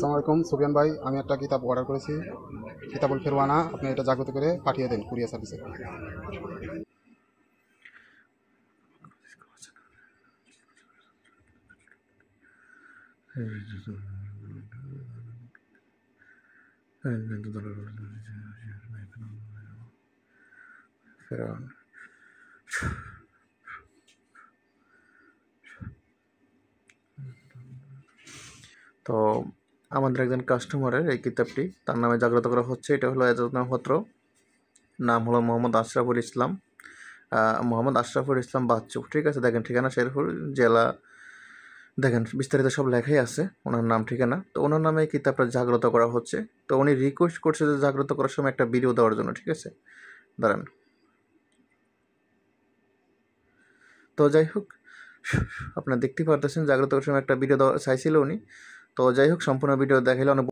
আসসালামু আলাইকুম সুফিয়ান ভাই, আমি একটা কিতাব অর্ডার করেছি, কিতাবুল ফেরওয়ানা। আপনি এটা জাগ্রত করে পাঠিয়ে দেন কুরিয়ার সার্ভিসে। ফেরাউন। তো আমাদের একজন কাস্টমারের এই কিতাবটি তার নামে জাগ্রত করা হচ্ছে। এটা হলো এজাজনামপত্র, নাম হলো মোহাম্মদ আশরাফুল ইসলাম, মোহাম্মদ আশরাফুল ইসলাম বাচ্চু। ঠিক আছে, দেখেন ঠিকানা শেরপুর জেলা, দেখেন বিস্তারিত সব লেখাই আছে, ওনার নাম ঠিকানা। তো ওনার নামে এই কিতাবটা জাগ্রত করা হচ্ছে। তো উনি রিকোয়েস্ট করছে যে জাগ্রত করার সময় একটা ভিডিও দেওয়ার জন্য। ঠিক আছে, দাঁড়ান। তো যাই হোক, আপনারা দেখতে পারতেছেন জাগ্রত করার সময় একটা ভিডিও দেওয়া চাইছিল উনি। তো যাই হোক, সম্পূর্ণ ভিডিও দেখাইলে অনেক